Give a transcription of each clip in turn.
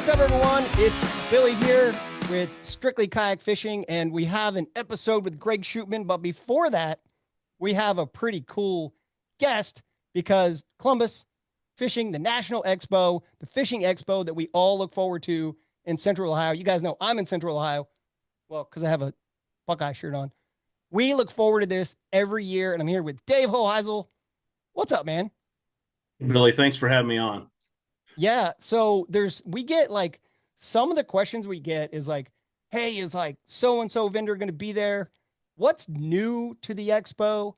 What's up, everyone? It's Billy here with Strictly Kayak Fishing, and we have an episode with Greg Shoopman. But before that, we have a pretty cool guest because Columbus Fishing, the National Expo, the fishing expo that we all look forward to in Central Ohio. You guys know I'm in Central Ohio. Well, because I have a Buckeye shirt on. We look forward to this every year, and I'm here with Dave Hoheisel. What's up, man? Billy, thanks for having me on. Yeah. So we get like some of the questions we get is like, hey, is like so and so vendor going to be there? What's new to the expo?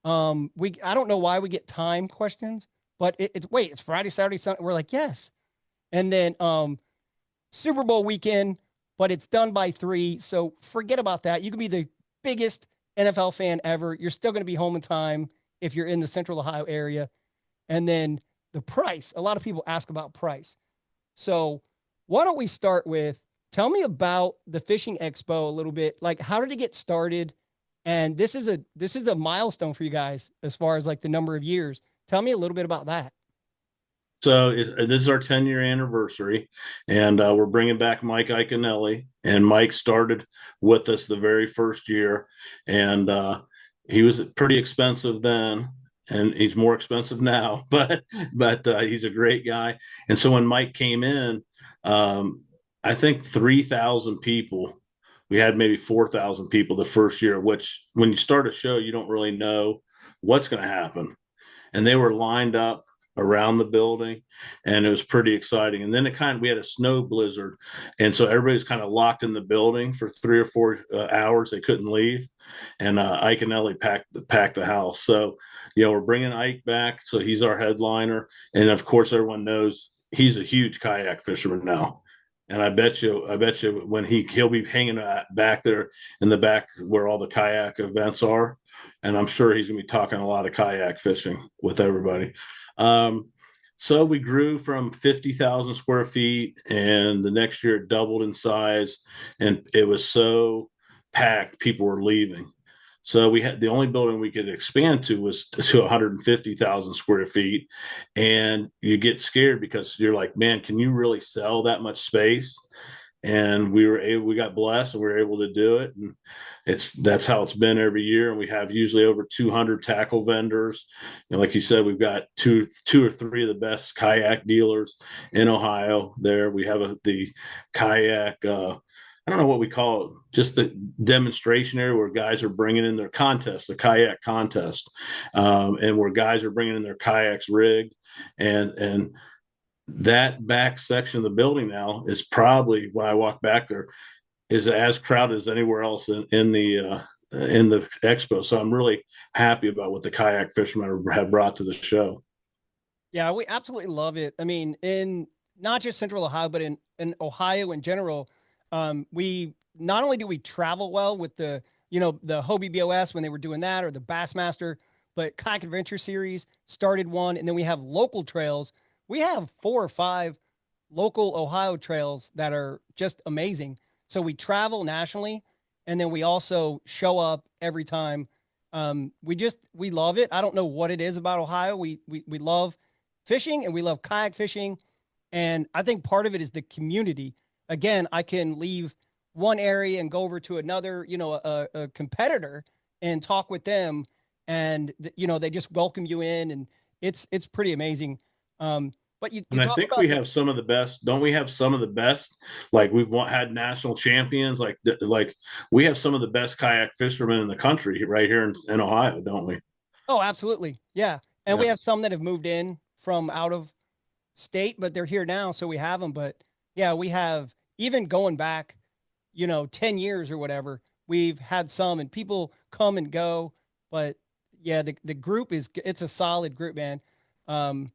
I don't know why we get time questions, but it's Friday, Saturday, Sunday. We're like, yes. And then Super Bowl weekend, but it's done by 3. So forget about that. You can be the biggest NFL fan ever. You're still going to be home in time if you're in the Central Ohio area. And then the price. A lot of people ask about price. So why don't we start with tell me about the fishing expo a little bit. Like, how did it get started? And this is a milestone for you guys as far as like the number of years. Tell me a little bit about that. So this is our 10-year anniversary, and we're bringing back Mike Iaconelli. And Mike started with us the very first year, and he was pretty expensive then, and he's more expensive now. But he's a great guy. And so when Mike came in, I think 3,000 people. We had maybe 4,000 people the first year. Which, when you start a show, you don't really know what's going to happen, and they were lined up around the building, and it was pretty exciting. And then we had a snow blizzard, and so everybody was kind of locked in the building for 3 or 4 hours. They couldn't leave, and Ike and Ellie packed the house. So we're bringing Ike back, so he's our headliner, and of course everyone knows he's a huge kayak fisherman now. And I bet you when he'll be hanging back there in the back where all the kayak events are, and I'm sure he's going to be talking a lot of kayak fishing with everybody. Um, so we grew from 50,000 square feet, and the next year it doubled in size, and it was so packed, people were leaving. So we had the only building we could expand to was to 150,000 square feet, and you get scared because you're like, man, can you really sell that much space? And we got blessed, and we were able to do it. And that's how it's been every year. And we have usually over 200 tackle vendors. Like you said, we've got two or three of the best kayak dealers in Ohio. There we have the kayak. I don't know what we call it, just the demonstration area where guys are bringing in their contest, the kayak contest, and where guys are bringing in their kayaks rigged, and that back section of the building now is probably, when I walk back there, is as crowded as anywhere else in the expo. So I'm really happy about what the kayak fishermen have brought to the show. Yeah, we absolutely love it. I mean, in not just Central Ohio, but in Ohio in general, we not only do we travel well with the Hobie BOS when they were doing that or the Bassmaster, but Kayak Adventure Series started one, and then we have local trails. We have 4 or 5 local Ohio trails that are just amazing. So we travel nationally, and then we also show up every time. We love it. I don't know what it is about Ohio. We love fishing and we love kayak fishing. And I think part of it is the community. Again, I can leave one area and go over to another, a competitor and talk with them. And, they just welcome you in, and it's pretty amazing. But you And I talk think about we have some of the best. Don't we have some of the best? Like had national champions. Like we have some of the best kayak fishermen in the country right here in Ohio, don't we? oh, absolutely. Yeah. And we Yeah. have some that have moved in from out of state, but they're here now. So we have them. But yeah, we have even going back, 10 years or whatever, we've had some, and people come and go. But yeah, the group it's a solid group, man. Um,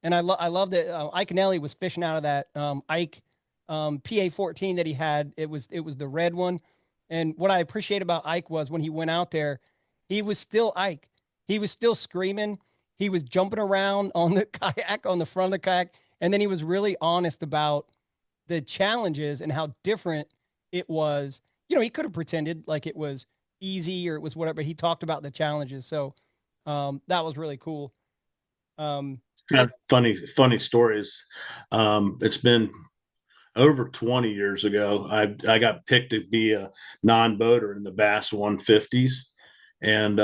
and I love that Ike and Ellie was fishing out of that Ike PA 14 that he had. It was the red one. And what I appreciate about Ike was when he went out there, he was still Ike. He was still screaming. He was jumping around on the kayak, on the front of the kayak. And then he was really honest about the challenges and how different it was. He could have pretended like it was easy or it was whatever, but he talked about the challenges. So that was really cool. Um, Kind but of funny stories. It's been over 20 years ago. I got picked to be a non-boater in the Bass 150s. And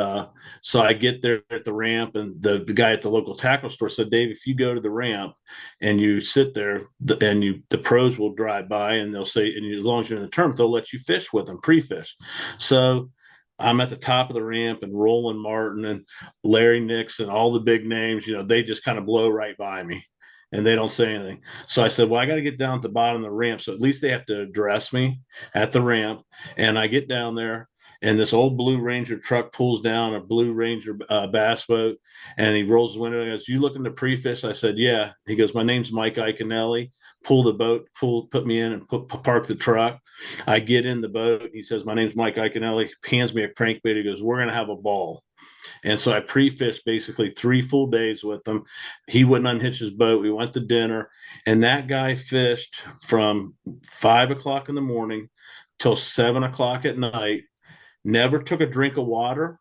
so I get there at the ramp, and the guy at the local tackle store said, Dave, if you go to the ramp and you sit there, the pros will drive by and they'll say, and as long as you're in the tournament, they'll let you fish with them, pre-fish. So I'm at the top of the ramp, and Roland Martin and Larry Nixon, all the big names, they just kind of blow right by me and they don't say anything. So I said, well, I got to get down at the bottom of the ramp. So at least they have to address me at the ramp. And I get down there, and this old Blue Ranger truck pulls down a Blue Ranger bass boat, and he rolls the window and goes, "You looking to pre-fish?" I said, "Yeah." He goes, "My name's Mike Iaconelli. Pull the boat, put me in, and park the truck." I get in the boat. He says, "My name's Mike Iaconelli." Hands me a crankbait. He goes, "We're gonna have a ball." And so I pre-fished basically 3 full days with him. He wouldn't unhitch his boat. We went to dinner, and that guy fished from 5 o'clock in the morning till 7 o'clock at night. Never took a drink of water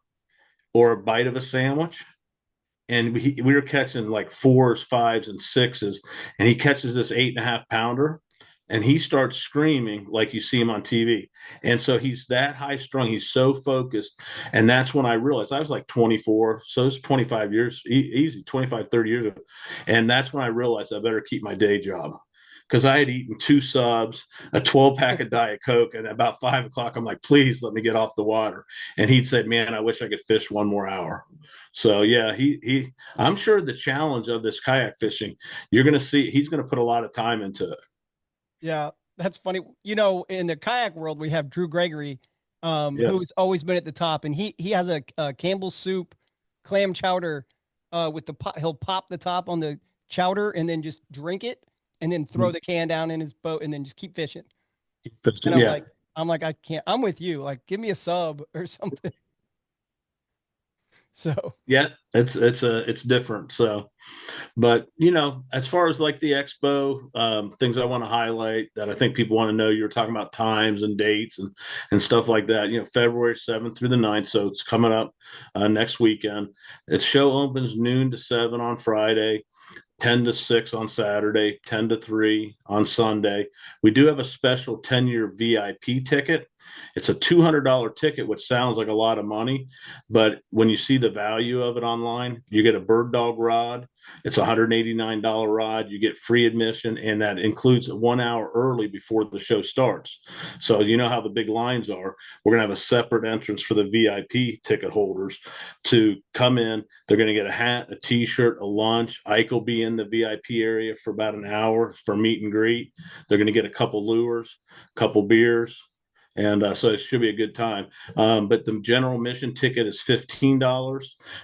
or a bite of a sandwich. And we were catching like fours, fives, and sixes. And he catches this 8.5 pounder, and he starts screaming like you see him on TV. And so he's that high strung. He's so focused. And that's when I realized I was like 24. So it's 25 years, easy, 25, 30 years ago. And that's when I realized I better keep my day job, because I had eaten 2 subs, a 12 pack of Diet Coke, and about 5 o'clock, I'm like, please let me get off the water. And he'd said, man, I wish I could fish one more hour. So yeah, I'm sure the challenge of this kayak fishing, you're going to see, he's going to put a lot of time into it. Yeah, that's funny. In the kayak world, we have Drew Gregory, Yes. who's always been at the top, and he has a Campbell's soup clam chowder with the pot. He'll pop the top on the chowder and then just drink it, and then throw the can down in his boat, and then just keep fishing. And I'm Yeah. like, I can't. I'm with you. Like, give me a sub or something. So Yeah. It's different. So, but as far as like the expo, things I want to highlight that I think people want to know, you're talking about times and dates and stuff like that. February 7th through the 9th, so it's coming up next weekend. The show opens noon to 7 on Friday. 10 to 6 on Saturday, 10 to 3 on Sunday. We do have a special 10-year VIP ticket. It's a $200 ticket, which sounds like a lot of money, but when you see the value of it online, you get a bird dog rod. It's a $189 rod. You get free admission, and that includes 1 hour early before the show starts. So you know how the big lines are. We're going to have a separate entrance for the VIP ticket holders to come in. They're going to get a hat, a t-shirt, a lunch. Ike will be in the VIP area for about an hour for meet and greet. They're going to get a couple lures, a couple beers, and so it should be a good time. But the general admission ticket is $15.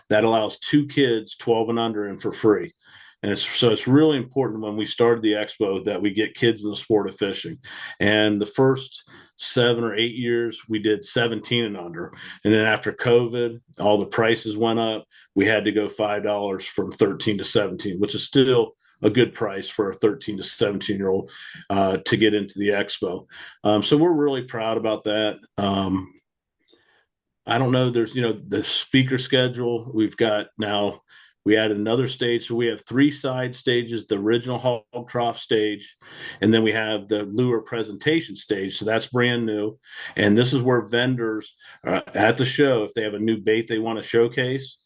That allows 2 kids, 12 and under, in for free. And it's really important when we started the expo that we get kids in the sport of fishing. And the first 7 or 8 years, we did 17 and under. And then after COVID, all the prices went up. We had to go $5 from 13 to 17, which is still a good price for a 13 to 17-year-old to get into the expo. So we're really proud about that. I don't know. There's, the speaker schedule. We've got now, we added another stage. So we have 3 side stages, the original hog trough stage, and then we have the lure presentation stage. So that's brand new. And this is where vendors at the show, if they have a new bait they want to showcase,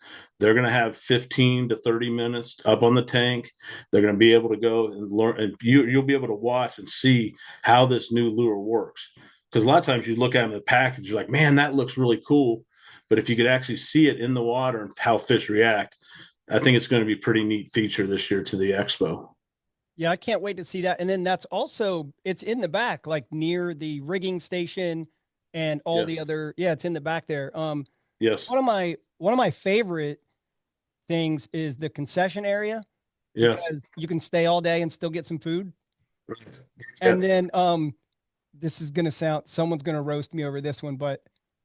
they're going to have 15 to 30 minutes up on the tank. They're going to be able to go and learn, and you'll be able to watch and see how this new lure works. Because a lot of times you look at them in the package, you're like, man, that looks really cool. But if you could actually see it in the water and how fish react, I think it's going to be a pretty neat feature this year to the expo. yeah, I can't wait to see that. And then it's in the back, like near the rigging station and all the Yes. other. Yeah, it's in the back there. Yes. One of my favorite things is the concession area Yes. because you can stay all day and still get some food. Yeah. And then this is gonna sound someone's gonna roast me over this one, but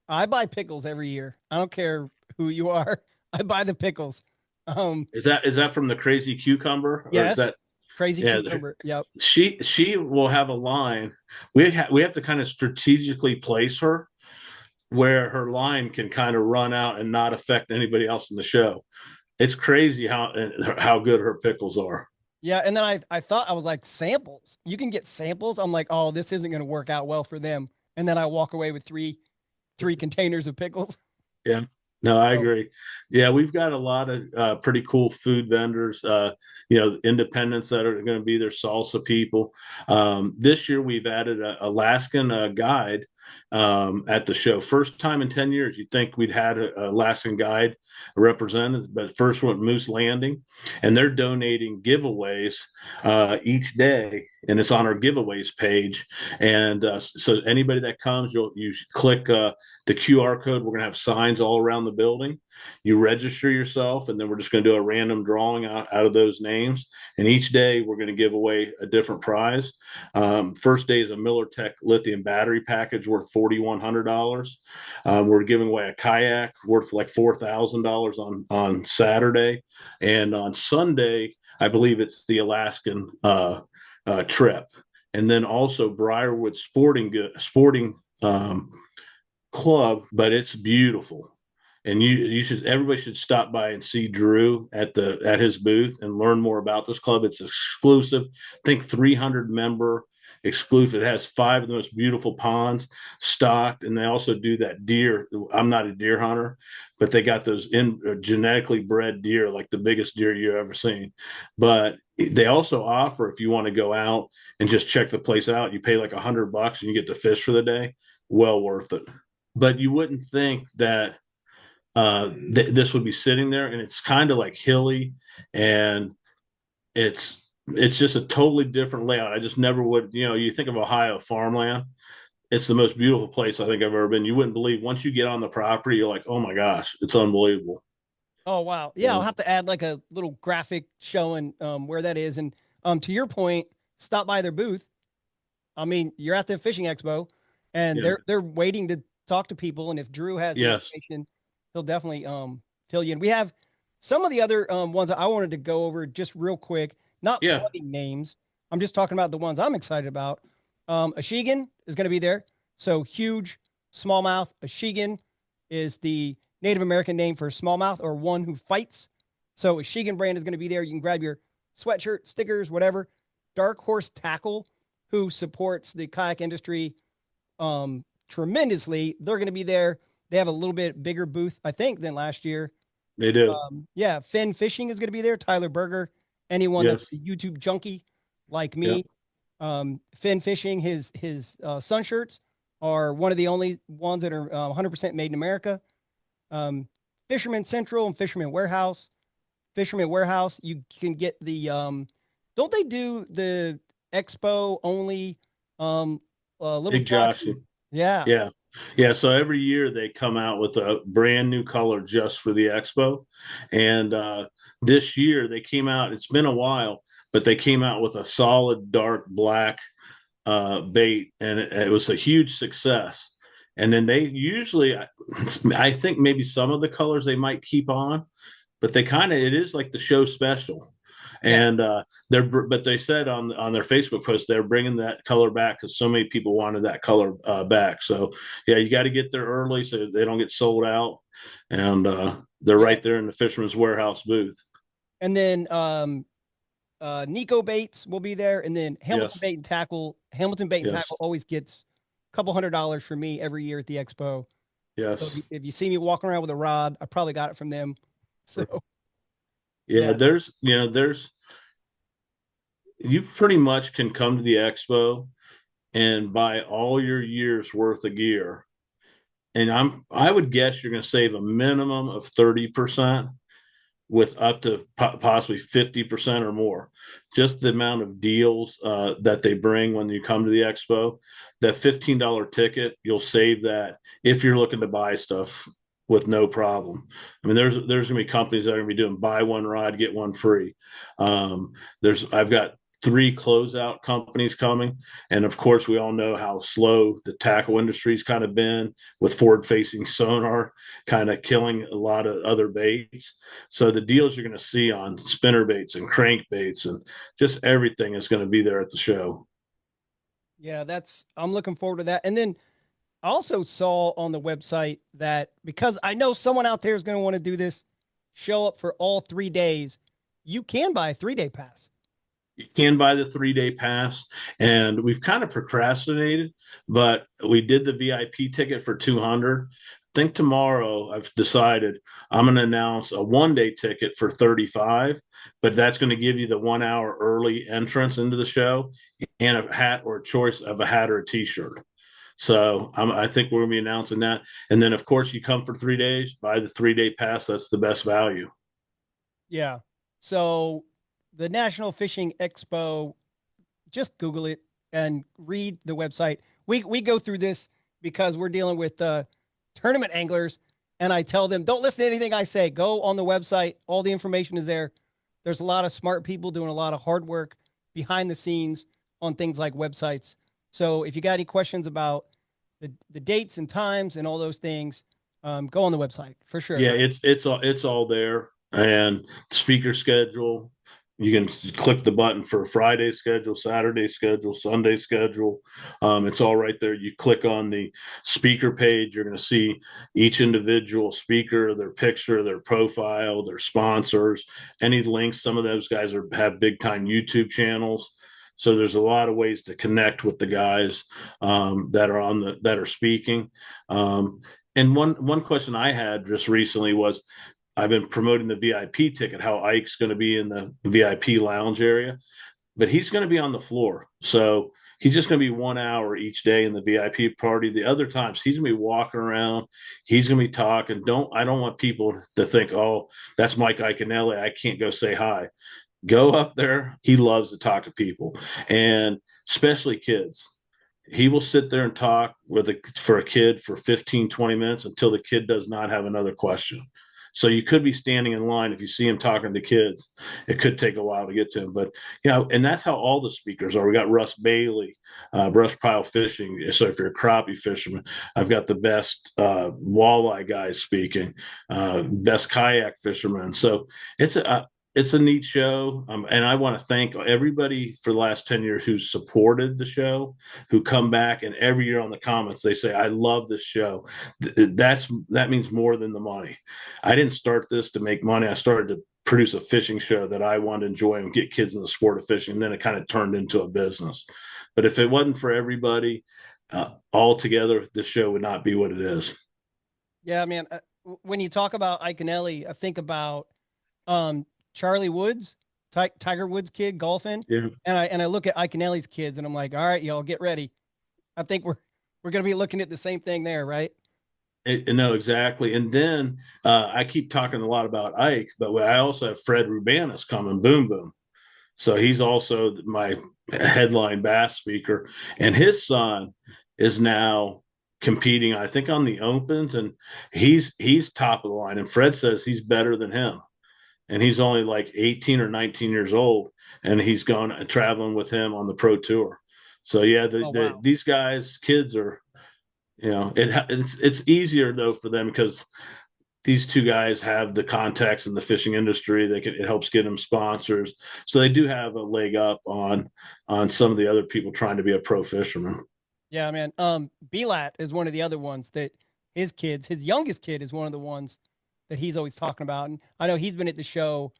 I buy pickles every year. I don't care who you are. I buy the pickles. Um, Is that from the crazy cucumber, or is yes, that? crazy Yeah, cucumber. Yep. she will have a line. We have to kind of strategically place her where her line can kind of run out and not affect anybody else in the show. It's crazy how good her pickles are. Yeah, and then I thought I was like samples. You can get samples. I'm like, oh, this isn't going to work out well for them. And then I walk away with three containers of pickles. Yeah. No, I So, agree. Yeah, we've got a lot of pretty cool food vendors, independents that are going to be there, salsa people. This year we've added a Alaskan guide at the show. First time in 10 years, you'd think we'd had an Alaskan guide represented, but first went Moose Landing, and they're donating giveaways each day, and it's on our giveaways page. And so anybody that comes, you click the QR code. We're going to have signs all around the building. You register yourself, and then we're just going to do a random drawing out of those names. And each day we're going to give away a different prize. First day is a Miller Tech lithium battery package worth $4,100. We're giving away a kayak worth like $4,000 on Saturday, and on Sunday, I believe it's the Alaskan trip, and then also Briarwood Sporting club, but it's beautiful. And you should everybody should stop by and see Drew at his booth and learn more about this club. It's exclusive. I think 300 member exclusive. It has 5 of the most beautiful ponds stocked, and they also do that deer. I'm not a deer hunter, but they got those genetically bred deer, like the biggest deer you've ever seen. But they also offer, if you want to go out and just check the place out, you pay like $100 and you get to fish for the day. Well worth it. But you wouldn't think that this would be sitting there, and it's kind of like hilly, and it's just a totally different layout. I just never would, you think of Ohio farmland. It's the most beautiful place I think I've ever been. You wouldn't believe, once you get on the property, you're like, oh my gosh, it's unbelievable. oh wow. Yeah, I'll Yeah. have to add like a little graphic showing where that is. And to your point, stop by their booth. I mean, you're at the fishing expo and Yeah. they're waiting to talk to people. And if Drew has the Yes. information, he'll definitely tell you. And we have some of the other ones that I wanted to go over just real quick, not Yeah. plugging names. I'm just talking about the ones I'm excited about. Ashigan is going to be there. So huge smallmouth. Ashigan is the Native American name for smallmouth or one who fights. So Ashigan brand is going to be there. You can grab your sweatshirt, stickers, whatever. Dark Horse Tackle, who supports the kayak industry tremendously. They're going to be there. They have a little bit bigger booth, I think, than last year. They do. Yeah, Finn Fishing is going to be there. Tyler Berger, anyone that's Yes. a YouTube junkie like Yeah. me. Finn Fishing, his sun shirts are one of the only ones that are 100% made in America. Fisherman Central and Fisherman Warehouse. Fisherman Warehouse, you can get the don't they do the expo only little Big jobs? Josh. Yeah. Yeah. Yeah. So every year they come out with a brand new color just for the expo. And this year they came out, it's been a while, but they came out with a solid dark black bait, and it was a huge success. And then they usually, I think maybe some of the colors they might keep on, but they kind of, it is like the show special. Yeah. And but they said on their Facebook post they're bringing that color back because so many people wanted that color back. So yeah, you got to get there early so they don't get sold out. And they're Yeah. right there in the Fisherman's Warehouse booth. And then Nico Baits will be there, and then Hamilton Yes, Bait and Tackle. Hamilton Bait and yes, Tackle always gets a couple $100 for me every year at the expo. So yes. if you see me walking around with a rod, I probably got it from them. So Yeah, yeah, there's you pretty much can come to the expo and buy all your year's worth of gear. And I would guess you're going to save a minimum of 30% with up to possibly 50% or more. Just the amount of deals that they bring when you come to the expo. That $15 ticket, you'll save that if you're looking to buy stuff with no problem. I mean, there's going to be companies that are going to be doing buy one rod, get one free. I've got 3 closeout companies coming. And of course, we all know how slow the tackle industry's kind of been with forward facing sonar kind of killing a lot of other baits. So the deals you're going to see on spinner baits and crank baits and just everything is going to be there at the show. yeah, that's I'm looking forward to that. And then I also saw on the website that because I know someone out there is going to want to do this, show up for all 3 days. You can buy a 3-day pass. You can buy the 3-day pass, and we've kind of procrastinated, but we did the VIP ticket for 200. I think tomorrow I've decided I'm going to announce a 1-day ticket for 35, but that's going to give you the 1 hour early entrance into the show and a hat or a choice of a hat or a t-shirt. So I think we're going to be announcing that. And then, of course, you come for 3 days, buy the 3-day pass. That's the best value. Yeah. So the National Fishing Expo, just Google it and read the website. We go through this because we're dealing with tournament anglers, and I tell them, don't listen to anything I say. Go on the website. All the information is there. There's a lot of smart people doing a lot of hard work behind the scenes on things like websites. So if you got any questions about the dates and times and all those things, go on the website for sure. Yeah, Right? it's all there, and speaker schedule. You can click the button for Friday schedule, Saturday schedule, Sunday schedule. It's all right there. You click on the speaker page, you're going to see each individual speaker, their picture, their profile, their sponsors, any links. Some of those guys have big time YouTube channels. So there's a lot of ways to connect with the guys that are speaking. And one question I had just recently was, I've been promoting the VIP ticket, how Ike's going to be in the VIP lounge area, but he's going to be on the floor. So he's just going to be 1 hour each day in the VIP party. The other times he's going to be walking around, he's going to be talking. I don't want people to think, oh, that's Mike Iaconelli, I can't go say hi. Go up there. He loves to talk to people, and especially kids. He will sit there and talk for a kid for 15, 20 minutes until the kid does not have another question. So you could be standing in line. If you see him talking to kids, it could take a while to get to him. But and that's how all the speakers are. We got Russ Bailey, brush pile fishing. So if you're a crappie fisherman, I've got the best walleye guys speaking, best kayak fishermen. So it's a neat show, and I want to thank everybody for the last 10 years who supported the show, who come back, and every year on the comments they say, I love this show. That means more than the money. I didn't start this to make money. I started to produce a fishing show that I wanted to enjoy and get kids in the sport of fishing, and then it kind of turned into a business. But if it wasn't for everybody all together, this show would not be what it is. Yeah, man. When you talk about Iaconelli, I think about um, Charlie Woods, Tiger Woods kid golfing, Yeah. and I look at Iaconelli's kids, and I'm like, all right, y'all get ready. I think we're gonna be looking at the same thing there, right? No, exactly. And then I keep talking a lot about Ike, but I also have Fred Rubanis coming, boom, boom. So he's also my headline bass speaker, and his son is now competing, I think, on the Opens, and he's top of the line. And Fred says he's better than him, and he's only like 18 or 19 years old, and he's gone and traveling with him on the pro tour. So yeah, Oh wow. these guys, kids are, it's easier though for them because these two guys have the contacts in the fishing industry. It helps get them sponsors, so they do have a leg up on some of the other people trying to be a pro fisherman. Yeah, man. Belat is one of the other ones that his youngest kid is one of the ones that he's always talking about. And I know he's been at the show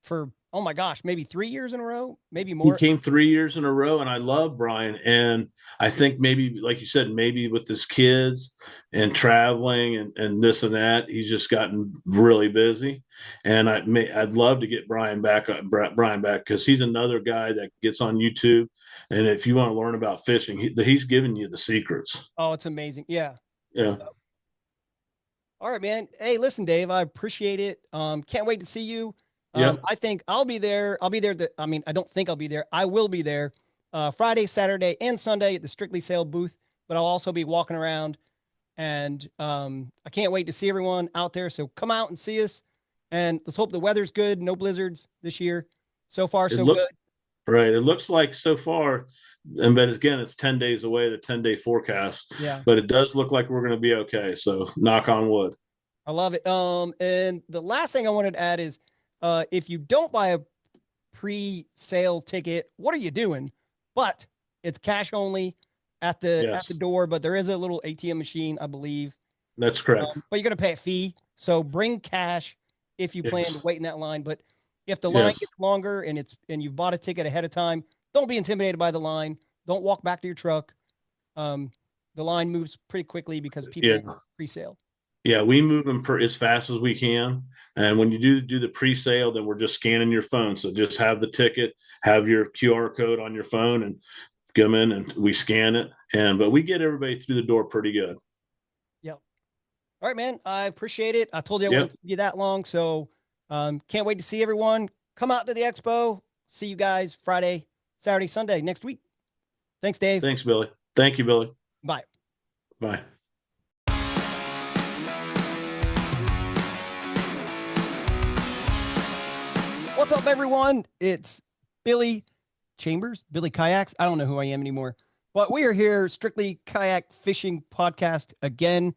for, oh my gosh, maybe 3 years in a row, maybe He more. came 3 years in a row, and I love Brian. And I think maybe, like you said, maybe with his kids and traveling and this and that, he's just gotten really busy. And I'd love to get Brian back because he's another guy that gets on YouTube. And if you want to learn about fishing, he's giving you the secrets. Oh, it's amazing. Yeah. Yeah. All right, man. Hey, listen, Dave, I appreciate it. Can't wait to see you. Yep. I think I'll be there. I'll be there. I mean, I don't think I'll be there. I will be there Friday, Saturday, and Sunday at the Strictly Sail booth, but I'll also be walking around, and I can't wait to see everyone out there. So come out and see us, and let's hope the weather's good. No blizzards this year. So far, It so good. looks right. It looks like so far, and but again, it's 10 days away, the 10-day forecast. Yeah, But it does look like we're going to be okay. So knock on wood. I love it. And the last thing I wanted to add is, if you don't buy a pre-sale ticket, what are you doing? But it's cash only at the Yes, door, but there is a little ATM machine, I believe. that's correct. But you're gonna pay a fee. So bring cash if you plan to Yes. wait in that line. But If the line Yes. gets longer and you've bought a ticket ahead of time, don't be intimidated by the line. Don't walk back to your truck. Um, the line moves pretty quickly because people Yeah. pre-sale. Yeah, we move them as fast as we can. And when you do the pre-sale, then we're just scanning your phone. So just have the ticket, have your QR code on your phone, and come in and we scan it. And but we get everybody through the door pretty good. Yep. All right, man. I appreciate it. I told you I wouldn't Yep. keep you that long, so can't wait to see everyone. Come out to the expo. See you guys Friday, Saturday, Sunday next week. Thanks, Dave. Thanks, Billy. Thank you, Billy. Bye. Bye. What's up, everyone? It's Billy Chambers, Billy Kayaks. I don't know who I am anymore, but we are here, strictly kayak fishing podcast again.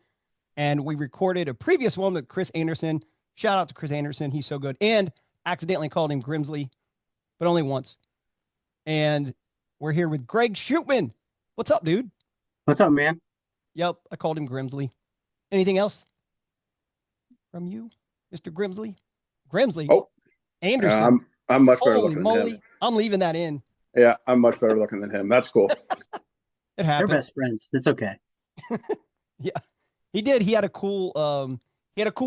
And we recorded a previous one with Chris Anderson. Shout out to Chris Anderson. He's so good. And accidentally called him Grimsley, but only once. And we're here with Greg Shoopman. What's up, dude? What's up, man? Yep, I called him Grimsley. Anything else from you, Mr. Grimsley? Grimsley? Oh, Anderson. I'm much better Holy looking than moly. him. I'm leaving that in. Yeah, I'm much better looking than him. That's cool. It They're happened. best friends. It's okay. Yeah. He did. He had a cool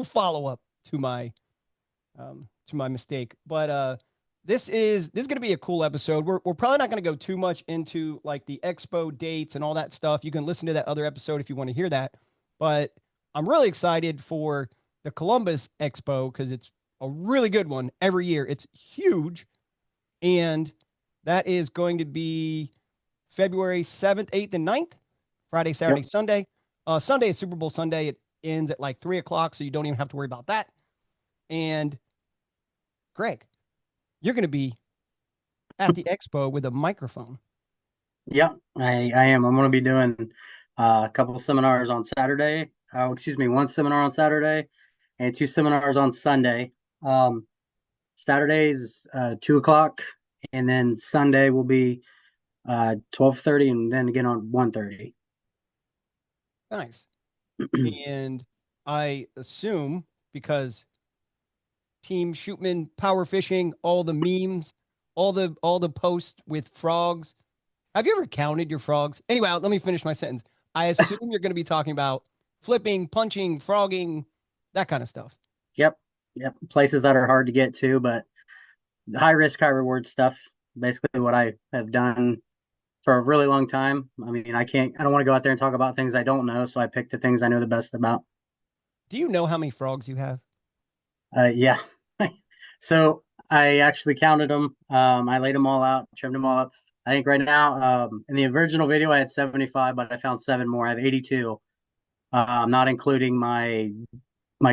follow-up to my mistake. But this is going to be a cool episode. We're probably not going to go too much into like the expo dates and all that stuff. You can listen to that other episode if you want to hear that. But I'm really excited for the Columbus Expo because it's a really good one every year. It's huge. And that is going to be February 7th, 8th, and 9th, Friday, Saturday, Yep. Sunday. Sunday is Super Bowl Sunday. It ends at like 3:00, so you don't even have to worry about that. And Greg, you're going to be at the expo with a microphone. Yeah, I am. I'm going to be doing a couple seminars on Saturday. One seminar on Saturday and two seminars on Sunday. Saturday's 2:00, and then Sunday will be 12:30, and then again on 1:30. Nice. And I assume because Team Shootman Power Fishing, all the memes, all the posts with frogs. Have you ever counted your frogs? Anyway, let me finish my sentence. I assume you're going to be talking about flipping, punching, frogging, that kind of stuff. Yep. Places that are hard to get to, but high risk, high reward stuff. Basically, what I have done for a really long time. I mean, I don't want to go out there and talk about things I don't know, so I pick the things I know the best about. Do you know how many frogs you have? Yeah. So I actually counted them. I laid them all out, trimmed them all up. I think right now, in the original video, I had 75, but I found 7 more. I have 82. Not including my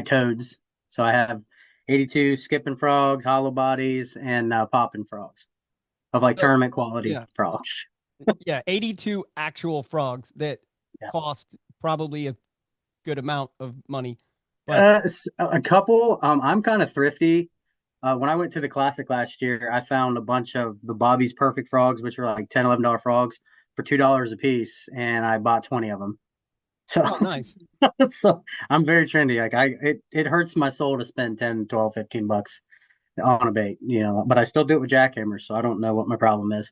toads. So I have 82 skipping frogs, hollow bodies, and popping frogs of like tournament quality frogs. Yeah, 82 actual frogs that cost probably a good amount of money. But a couple. I'm kind of thrifty. When I went to the classic last year, I found a bunch of the Bobby's Perfect frogs, which are like $10, $11 frogs for $2 a piece, and I bought 20 of them. So nice. So I'm very trendy. Like it hurts my soul to spend 10, 12, $15 on a bait, but I still do it with jackhammers, so I don't know what my problem is.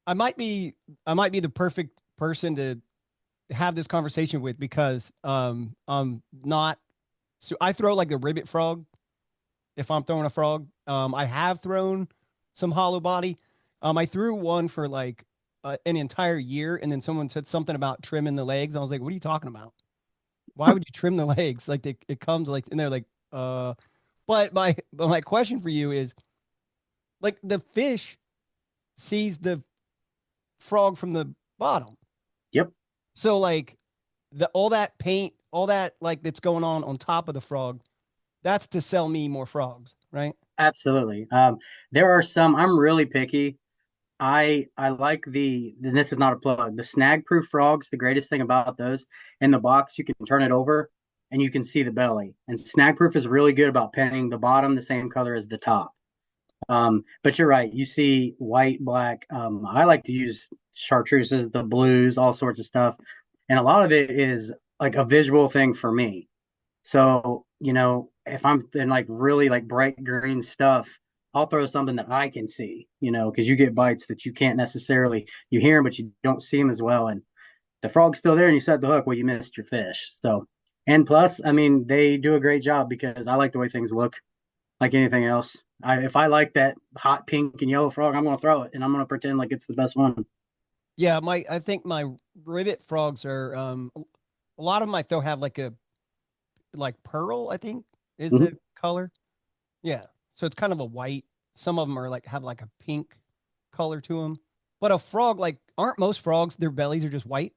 I might be the perfect person to have this conversation with because I'm not, so I throw like the ribbit frog if I'm throwing a frog. I have thrown some hollow body. I threw one for like an entire year, and then someone said something about trimming the legs. I was like, "What are you talking about? Why would you trim the legs? Like it comes like," and they're like, But my question for you is, like, the fish sees the frog from the bottom. Yep. So like all that paint, all that like that's going on top of the frog, that's to sell me more frogs, right? Absolutely. There are some. I'm really picky. I like and this is not a plug, the snag proof frogs. The greatest thing about those, in the box you can turn it over and you can see the belly. And snag proof is really good about painting the bottom the same color as the top. But you're right. You see white, black. I like to use chartreuses, the blues, all sorts of stuff. And a lot of it is like a visual thing for me. So, if I'm in like really like bright green stuff, I'll throw something that I can see, because you get bites that you can't necessarily, you hear them, but you don't see them as well. And the frog's still there and you set the hook, well, you missed your fish. So, and plus, I mean, they do a great job because I like the way things look like anything else. If I like that hot pink and yellow frog, I'm going to throw it and I'm going to pretend like it's the best one. Yeah, I think my rivet frogs are a lot of them I throw have like pearl, I think is Mhm. the color. Yeah. So it's kind of a white. Some of them are like have like a pink color to them. But a frog, like, aren't most frogs, their bellies are just white?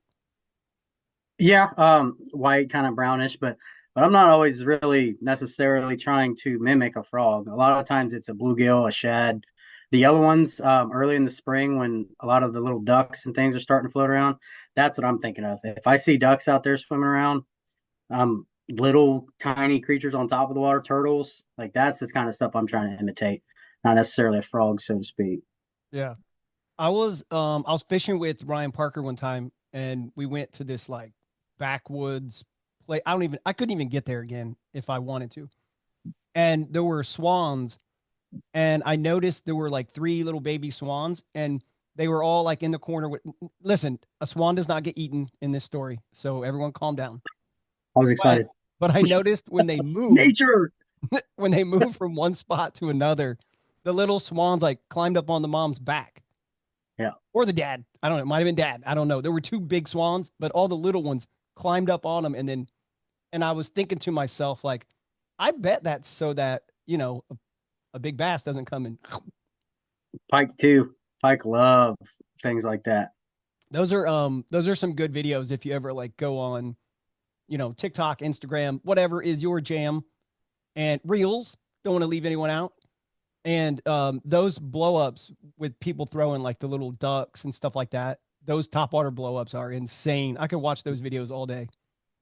Yeah, white, kind of brownish, but I'm not always really necessarily trying to mimic a frog. A lot of times it's a bluegill, a shad. The yellow ones, early in the spring when a lot of the little ducks and things are starting to float around, that's what I'm thinking of. If I see ducks out there swimming around, little tiny creatures on top of the water, turtles, like that's the kind of stuff I'm trying to imitate, not necessarily a frog, so to speak. Yeah. I was fishing with Ryan Parker one time and we went to this like backwoods place. I couldn't even get there again if I wanted to. And there were swans and I noticed there were like three little baby swans and they were all like in the corner with listen, a swan does not get eaten in this story. So everyone calm down. I was But excited. but I noticed Nature. when they moved from one spot to another, the little swans like climbed up on the mom's back Yeah. or the dad. I don't know. It might have been dad. I don't know. There were two big swans, but all the little ones climbed up on them. And I was thinking to myself, like, I bet that's so that, a big bass doesn't come in. Pike too. Pike love things like that. Those are some good videos if you ever like go on, TikTok, Instagram, whatever is your jam and reels. Don't want to leave anyone out. And those blow ups with people throwing like the little ducks and stuff like that, those topwater blow ups are insane. I could watch those videos all day.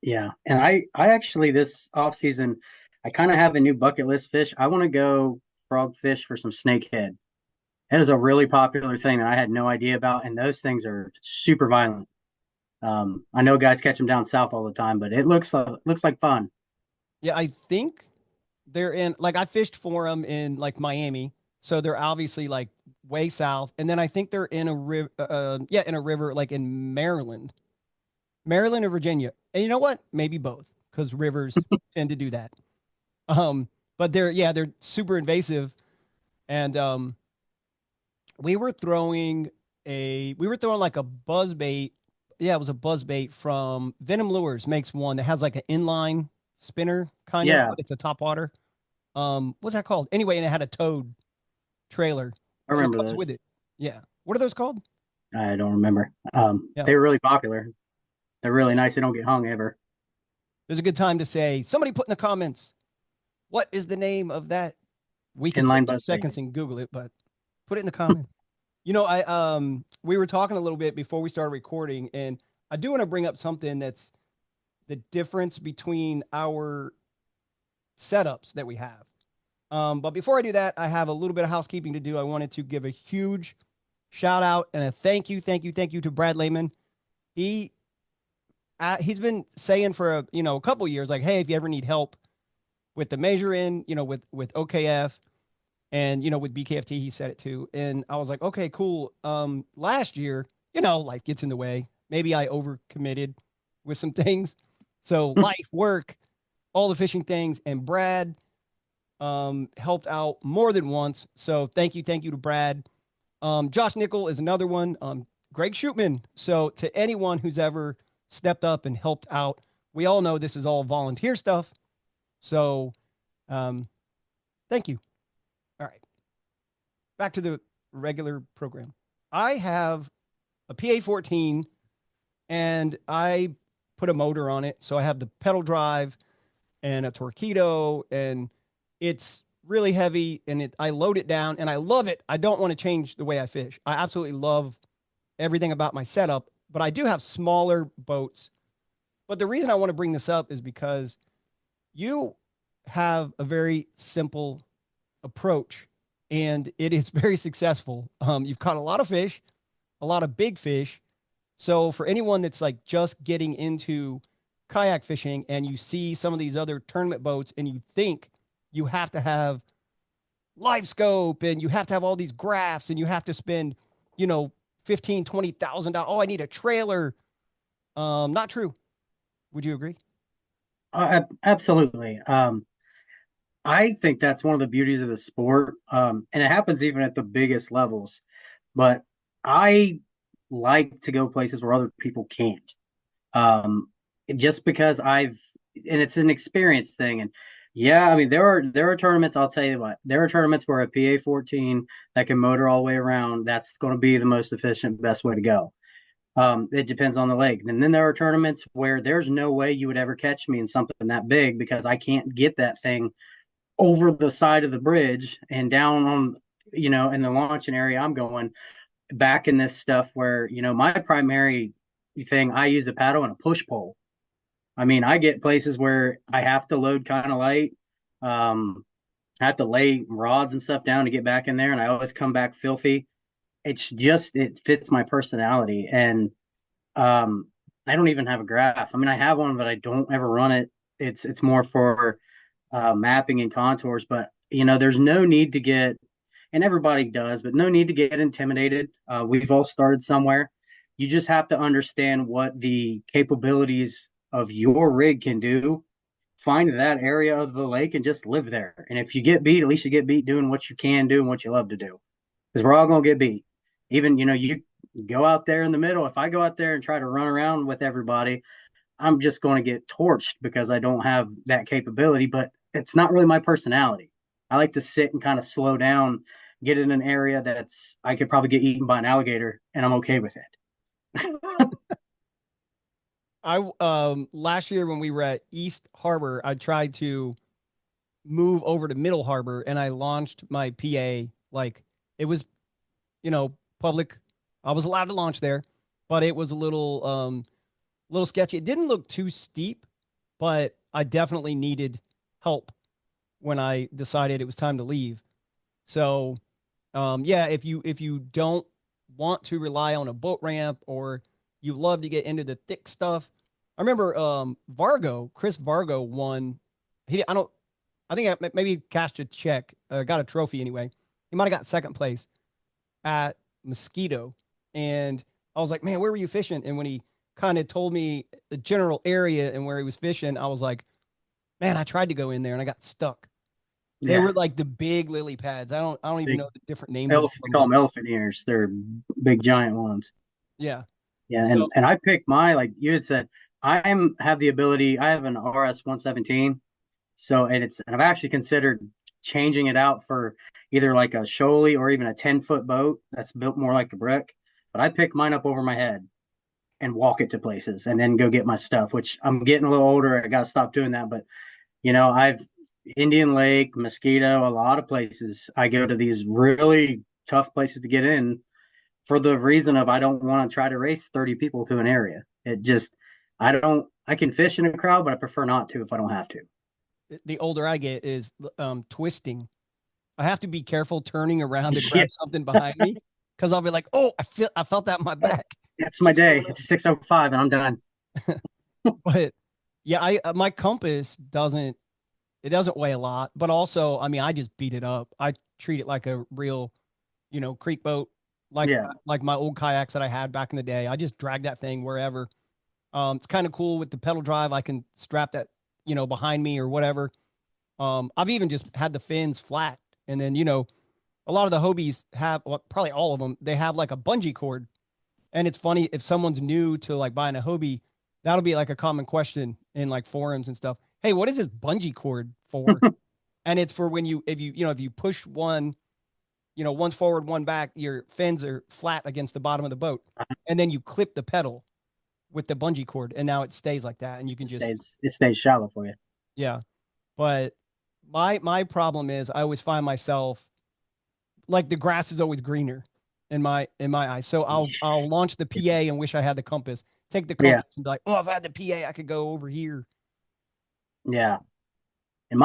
Yeah. And I actually this off season, I kind of have a new bucket list fish. I want to go frog fish for some snakehead. That is a really popular thing that I had no idea about, and those things are super violent. I know guys catch them down south all the time, but it looks like fun. Yeah, I think they're in like I fished for them in like Miami, so they're obviously like way south. And then I think they're in a river, yeah, in a river like in Maryland or Virginia. And you know what? Maybe both, because rivers tend to do that. Um, but they're super invasive. And we were throwing like a buzz bait. Yeah, it was a buzz bait from Venom Lures makes one that has like an inline spinner kind of, Yeah, but it's a top water. What's that called? Anyway, and it had a toad trailer I and it remember comes those. with it. Yeah. What are those called? I don't remember. Yeah. They were really popular. They're really nice. They don't get hung ever. There's a good time to say, somebody put in the comments, what is the name of that? We could Inline take two buzz bait. seconds and Google it, but put it in the comments. We were talking a little bit before we started recording, and I do want to bring up something that's the difference between our setups that we have. But before I do that, I have a little bit of housekeeping to do. I wanted to give a huge shout out and a thank you to Brad Lehman. He he's been saying for a couple years, like, hey, if you ever need help with the measuring, with OKF and with BKFT, he said it too. And I was like, okay, cool. Last year, life gets in the way. Maybe I overcommitted with some things. So life, work, all the fishing things, and Brad helped out more than once. So thank you to Brad. Josh Nickel is another one. Greg Shoopman. So to anyone who's ever stepped up and helped out, we all know this is all volunteer stuff. So thank you. All right. Back to the regular program. I have a PA-14 and I put a motor on it. So I have the pedal drive and a Torpedo, and it's really heavy and I load it down and I love it. I don't want to change the way I fish. I absolutely love everything about my setup, but I do have smaller boats. But the reason I want to bring this up is because you have a very simple approach and it is very successful. You've caught a lot of fish, a lot of big fish. So for anyone that's like just getting into kayak fishing and you see some of these other tournament boats and you think you have to have live scope and you have to have all these graphs and you have to spend, you know, 15, $20,000. Oh, I need a trailer. Not true. Would you agree? Absolutely. I think that's one of the beauties of the sport. And it happens even at the biggest levels. But I like to go places where other people can't. Um, just because and it's an experience thing. And yeah, I mean, there are tournaments. I'll tell you what, there are tournaments where a PA 14 that can motor all the way around. That's going to be the most efficient, best way to go. It depends on the lake. And then there are tournaments where there's no way you would ever catch me in something that big because I can't get that thing over the side of the bridge and down on, in the launching area I'm going back in this stuff where, my primary thing, I use a paddle and a push pole. I mean, I get places where I have to load kind of light. I have to lay rods and stuff down to get back in there, and I always come back filthy. It fits my personality. And I don't even have a graph. I mean, I have one, but I don't ever run it. It's more for mapping and contours. But there's no need to get, and everybody does, but no need to get intimidated. We've all started somewhere. You just have to understand what the capabilities of your rig can do. Find that area of the lake and just live there. And if you get beat, at least you get beat doing what you can do and what you love to do. Because we're all gonna get beat. Even you go out there in the middle. If I go out there and try to run around with everybody, I'm just going to get torched because I don't have that capability. But it's not really my personality. I like to sit and kind of slow down, get in an area that's I could probably get eaten by an alligator, and I'm okay with it. I last year when we were at East Harbor, I tried to move over to Middle Harbor and I launched my PA like it was, public. I was allowed to launch there, but it was a little sketchy. It didn't look too steep, but I definitely needed help when I decided it was time to leave. So, yeah, if you don't want to rely on a boat ramp or you love to get into the thick stuff, I remember Chris Vargo won. I think maybe cashed a check, got a trophy anyway. He might have got second place at Mosquito, and I was like, man, where were you fishing? And when he kind of told me the general area and where he was fishing, I was like, man, I tried to go in there and I got stuck. They Yeah, were like the big lily pads. I don't even big know the different names of we them, call but them elephant ears. They're big giant ones. yeah. Yeah, So and I picked my like you had said. Have the ability. I have an RS 117. So and I've actually considered changing it out for either like a shoaly or even a 10-foot boat that's built more like a brick. But I pick mine up over my head and walk it to places and then go get my stuff, which I'm getting a little older. I got to stop doing that. But, I've Indian Lake, Mosquito, a lot of places. I go to these really tough places to get in for the reason of I don't want to try to race 30 people to an area. I can fish in a crowd, but I prefer not to if I don't have to. the older I get is twisting. I have to be careful turning around to Yeah, grab something behind me because I'll be like, oh, I felt that in my back. that's my What's day. going It's 6:05 and I'm done. on? But yeah, I my compass doesn't weigh a lot, but also, I mean, I just beat it up. I treat it like a real, creek boat, like Yeah. like my old kayaks that I had back in the day. I just drag that thing wherever. It's kind of cool with the pedal drive. I can strap that, behind me or whatever. I've even just had the fins flat, and then a lot of the Hobies have, well, probably all of them. They have like a bungee cord, and it's funny if someone's new to like buying a Hobie, that'll be like a common question in like forums and stuff. Hey, what is this bungee cord for? And it's for when if you push one, one's forward, one back, your fins are flat against the bottom of the boat, and then you clip the pedal with the bungee cord, and now it stays like that, and you can just It stays shallow for you. yeah. But my problem is I always find myself like the grass is always greener in my eyes. So I'll launch the PA and wish I had the compass. Take the Yeah, compass and be like, oh, if I had the PA, I could go over here. yeah. And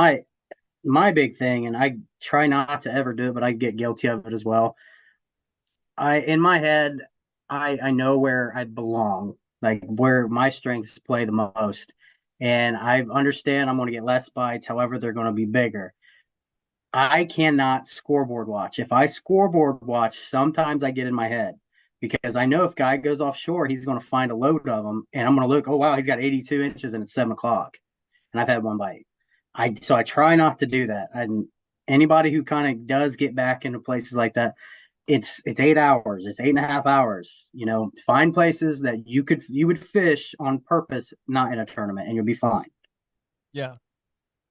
my big thing, and I try not to ever do it, but I get guilty of it as well. I in my head, I know where I belong, like where my strengths play the most, and I understand I'm going to get less bites. However, they're going to be bigger. I cannot scoreboard watch. If I scoreboard watch, sometimes I get in my head because I know if guy goes offshore, he's going to find a load of them, and I'm going to look. Oh wow, he's got 82 inches, and it's 7 o'clock, and I've had one bite. So I try not to do that. And anybody who kind of does get back into places like that, it's 8 hours, it's 8.5 hours. Find places that you would fish on purpose, not in a tournament, and you'll be fine. Yeah.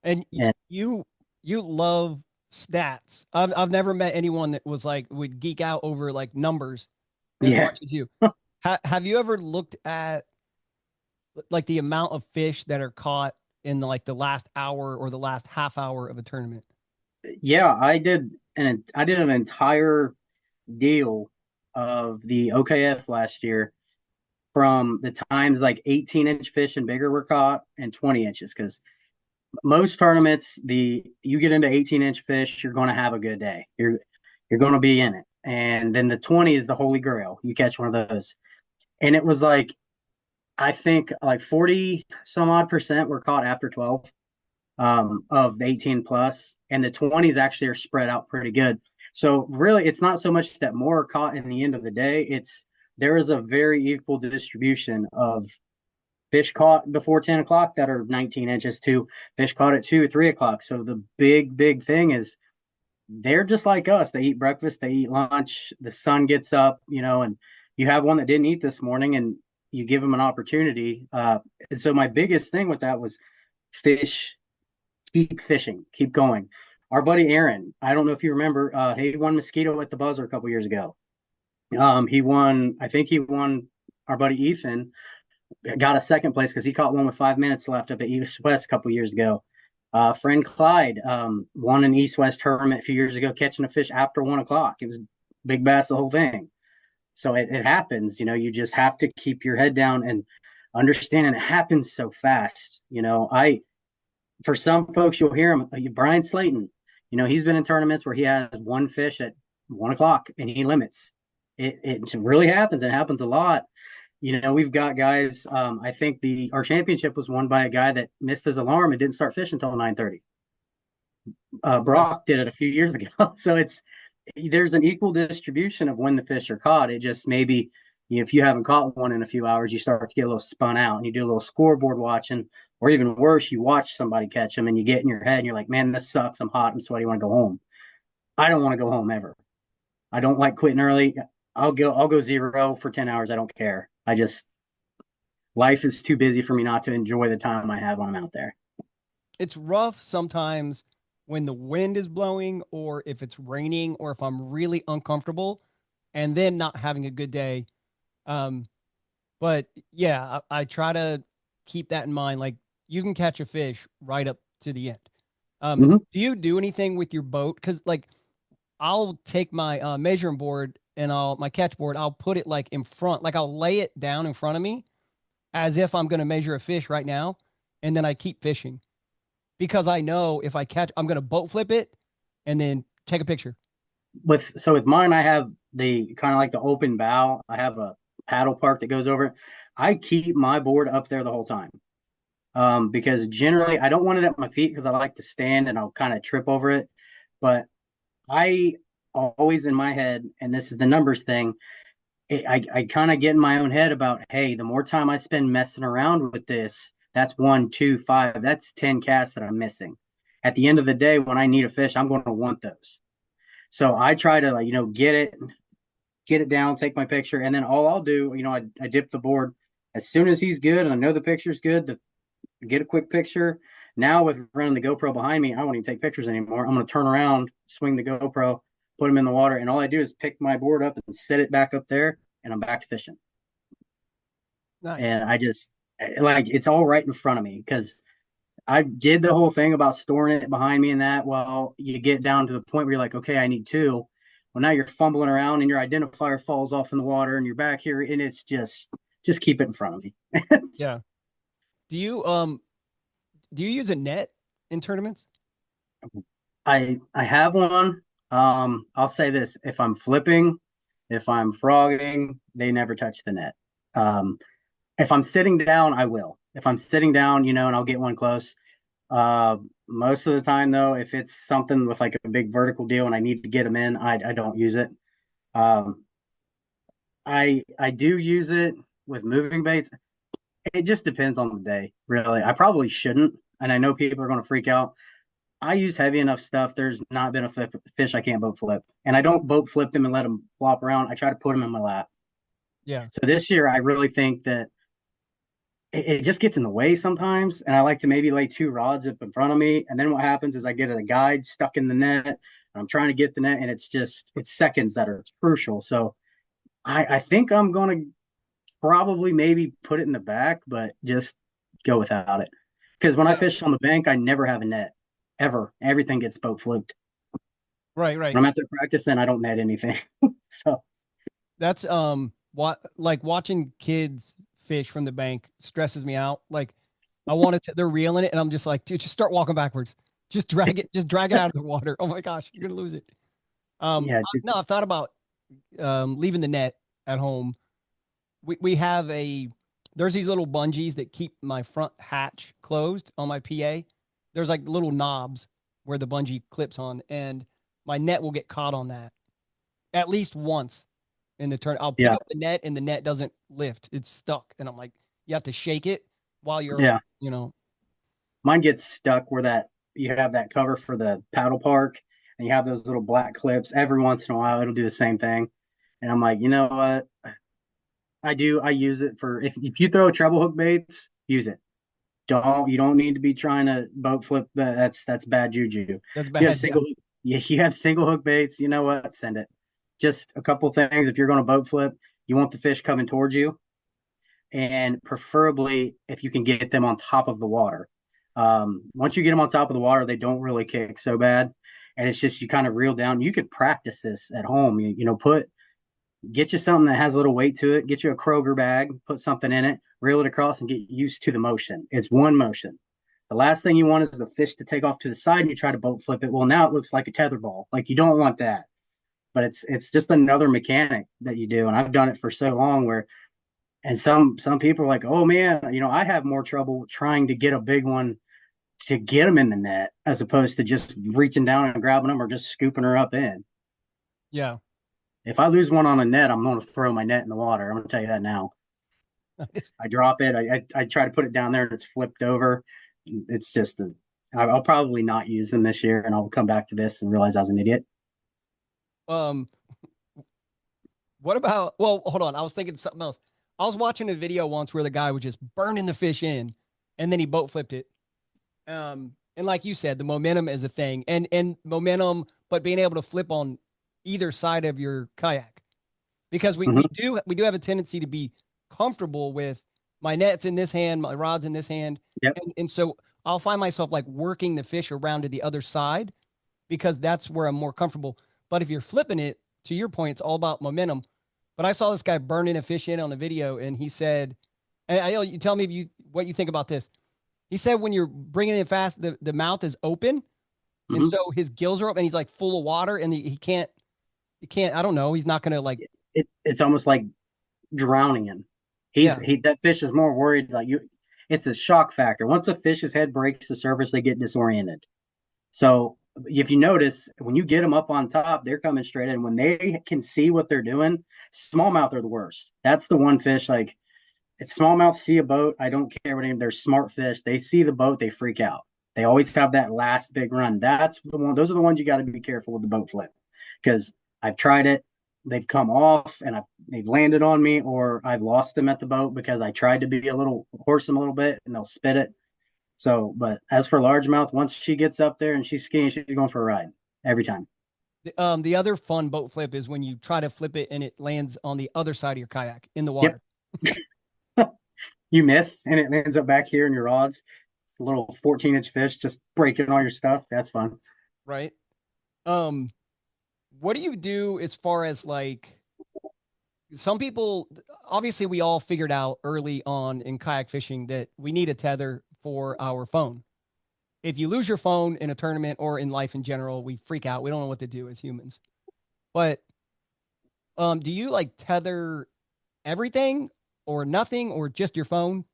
And And you love stats. I've never met anyone that was like would geek out over like numbers as yeah, much as you. Have you ever looked at like the amount of fish that are caught in like the last hour or the last half hour of a tournament? yeah, I did an entire deal of the OKF last year from the times like 18-inch fish and bigger were caught and 20 inches because most tournaments you get into 18-inch fish, you're going to have a good day. You're going to be in it, and then the 20 is the holy grail. You catch one of those, and it was like I think like 40 some odd percent were caught after 12 of the 18 plus, and the 20s actually are spread out pretty good. So really, it's not so much that more are caught in the end of the day. There is a very equal distribution of fish caught before 10 o'clock that are 19 inches to fish caught at 2 or 3 o'clock. So the big thing is they're just like us. They eat breakfast, they eat lunch, the sun gets up, and you have one that didn't eat this morning and you give them an opportunity. And so my biggest thing with that was fish, keep fishing, keep going. Our buddy Aaron, I don't know if you remember, he won Mosquito at the Buzzer a couple years ago. I think he won. Our buddy Ethan got a second place because he caught one with 5 minutes left up at East West a couple years ago. Friend Clyde won an East West tournament a few years ago, catching a fish after 1 o'clock. It was big bass, the whole thing. So it happens. You just have to keep your head down and understand. And it happens so fast. For some folks, you'll hear him, Brian Slayton. He's been in tournaments where he has one fish at 1 o'clock and he limits. It really happens. It happens a lot. We've got guys. I think our championship was won by a guy that missed his alarm and didn't start fishing until 9:30. Brock did it a few years ago. So there's an equal distribution of when the fish are caught. It just maybe if you haven't caught one in a few hours, you start to get a little spun out and you do a little scoreboard watching, or even worse, you watch somebody catch them and you get in your head and you're like, man, this sucks. I'm hot. I'm sweaty. I want to go home. I don't want to go home ever. I don't like quitting early. I'll go 0 for 10 hours. I don't care. Life is too busy for me not to enjoy the time I have when I'm out there. It's rough sometimes when the wind is blowing or if it's raining or if I'm really uncomfortable and then not having a good day. But yeah, I try to keep that in mind. Like you can catch a fish right up to the end. Do you do anything with your boat? Cause like I'll take my measuring board and my catch board, I'll put it like in front, like I'll lay it down in front of me as if I'm going to measure a fish right now. And then I keep fishing because I know if I catch, I'm going to boat flip it and then take a picture. With mine, I have the kind of like the open bow. I have a paddle park that goes over it. I keep my board up there the whole time. Because generally I don't want it at my feet because I like to stand and I'll kind of trip over it. But I always in my head, and this is the numbers thing, I kind of get in my own head about, hey, the more time I spend messing around with this, that's 1, 2, 5, that's 10 casts that I'm missing. At the end of the day, when I need a fish, I'm going to want those. So I try to get it down, take my picture, and then all I'll do, I dip the board as soon as he's good and I know the picture's good to get a quick picture. Now with running the GoPro behind me, I won't even take pictures anymore. I'm going to turn around, swing the GoPro, put them in the water, and all I do is pick my board up and set it back up there, and I'm back to fishing. Nice. And I just it's all right in front of me because I did the whole thing about storing it behind me and that. Well, you get down to the point where you're like, okay, I need 2. Well, now you're fumbling around and your identifier falls off in the water and you're back here, and it's just keep it in front of me. Yeah. Do you use a net in tournaments? I have one. I'll say this: if I'm flipping, if I'm frogging, they never touch the net. If I'm sitting down, I will. If I'm sitting down, and I'll get one close. Most of the time, though, if it's something with like a big vertical deal and I need to get them in, I don't use it. Um, I do use it with moving baits. It just depends on the day, really. I probably shouldn't, and I know people are going to freak out. I use heavy enough stuff. There's not been a fish I can't boat flip, and I don't boat flip them and let them flop around. I try to put them in my lap. Yeah. So this year, I really think that it just gets in the way sometimes, and I like to maybe lay two rods up in front of me, and then what happens is I get a guide stuck in the net, and I'm trying to get the net, and it's seconds that are crucial. So I think I'm going to probably maybe put it in the back, but just go without it. Because when I Yeah. fish on the bank, I never have a net ever. Everything gets boat flipped. Right. Right. When I'm out there practicing, I don't net anything. So That's what like watching kids fish from the bank stresses me out. Like I wanted to, they're reeling it, and I'm just like, dude, just start walking backwards. Just drag it out of the water. Oh my gosh, you're gonna lose it. yeah, No, I've thought about leaving the net at home. We have there's these little bungees that keep my front hatch closed on my PA. There's like little knobs where the bungee clips on, and my net will get caught on that at least once in the turn. I'll pick yeah, up the net and the net doesn't lift. It's stuck. And I'm like, you have to shake it while you're, yeah. you know, Mine gets stuck where that you have that cover for the paddle park, and you have those little black clips. Every once in a while, it'll do the same thing, and I'm like, you know what? I use it for if you throw treble hook baits, use it. You don't need to be trying to boat flip. That's bad juju. that's You have bad. Yeah. single yeah, you have single hook baits. You know what? Send it. Just a couple things. If you're going to boat flip, you want the fish coming towards you, and preferably if you can get them on top of the water. Once you get them on top of the water, they don't really kick so bad, and it's just you kind of reel down. You could practice this at home. You know, get you something that has a little weight to it. Get you a Kroger bag, put something in it, reel it across, and get used to the motion. It's one motion. The last thing you want is the fish to take off to the side and you try to boat flip it. Well, now it looks like a tether ball. Like you don't want that. But it's just another mechanic that you do. And I've done it for so long where and some people are like, oh man, you know, I have more trouble trying to get a big one to get them in the net as opposed to just reaching down and grabbing them or just scooping her up in. Yeah. If I lose one on a net, I'm going to throw my net in the water. I'm going to tell you that now. I drop it. I try to put it down there and it's flipped over. It's just I'll probably not use them this year, and I'll come back to this and realize I was an idiot. um, what about, well, hold on. I was thinking something else. I was watching a video once where the guy was just burning the fish in and then he boat flipped it. And like you said, the momentum is a thing and momentum, but being able to flip on either side of your kayak because Mm-hmm. we do have a tendency to be comfortable with my net's in this hand, my rod's in this hand. Yep. And so I'll find myself like working the fish around to the other side because that's where I'm more comfortable. But if you're flipping it, to your point, it's all about momentum. But I saw this guy burning a fish in on a video, and he said, and I know you tell me if you what you think about this. He said when you're bringing it fast, the mouth is open, and Mm-hmm. so his gills are up, and he's like full of water, and he can't. I don't know. He's not gonna like, It's almost like drowning in. yeah, That fish is more worried like you. It's a shock factor. Once a fish's head breaks the surface, they get disoriented. So if you notice, when you get them up on top, they're coming straight in. When they can see what they're doing, smallmouth are the worst. That's the one fish. Like if smallmouth see a boat, I don't care what they're smart fish. They see the boat, they freak out. They always have that last big run. That's the one. Those are the ones you got to be careful with the boat flip because I've tried it. They've come off and they've landed on me, or I've lost them at the boat because I tried to be a little horse them a little bit and they'll spit it. So, but as for largemouth, once she gets up there and she's skiing, she's going for a ride every time. the other fun boat flip is when you try to flip it and it lands on the other side of your kayak in the Yep. water. You miss and it ends up back here in your rods. It's a little 14-inch fish just breaking all your stuff. That's fun. Right. Um, what do you do as far as like some people obviously we all figured out early on in kayak fishing that we need a tether for our phone. If you lose your phone in a tournament or in life in general, we freak out. We don't know what to do as humans. But do you like tether everything or nothing or just your phone?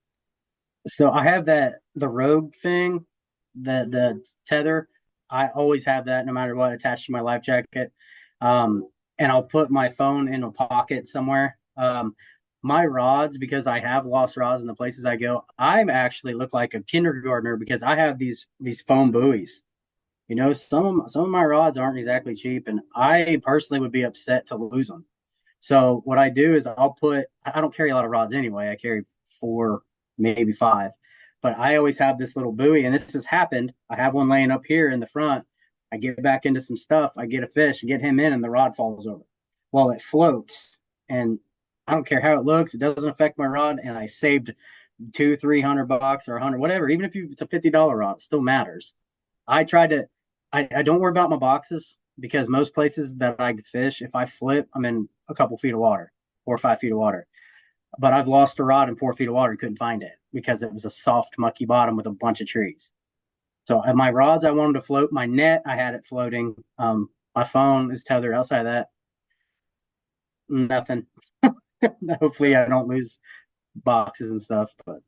So I have the Rogue thing. the tether. I always have that no matter what attached to my life jacket. And I'll put my phone in a pocket somewhere. My rods, because I have lost rods in the places I go, I actually look like a kindergartner because I have these foam buoys. You know, some of my rods aren't exactly cheap, and I personally would be upset to lose them. So what I do is I don't carry a lot of rods anyway. I carry four, maybe five, but I always have this little buoy, and this has happened. I have one laying up here in the front. I get back into some stuff. I get a fish, get him in, and the rod falls over. Well, it floats, and I don't care how it looks. It doesn't affect my rod, and I saved two, $300 or 100, whatever. Even if it's a $50 rod, it still matters. I try to. I don't worry about my boxes because most places that I fish, if I flip, I'm in a couple feet of water, 4 or 5 feet of water. But I've lost a rod in 4 feet of water and couldn't find it because it was a soft, mucky bottom with a bunch of trees. So my rods, I wanted to float. My net, I had it floating. My phone is tethered. Outside of that, nothing. Hopefully, I don't lose boxes and stuff. But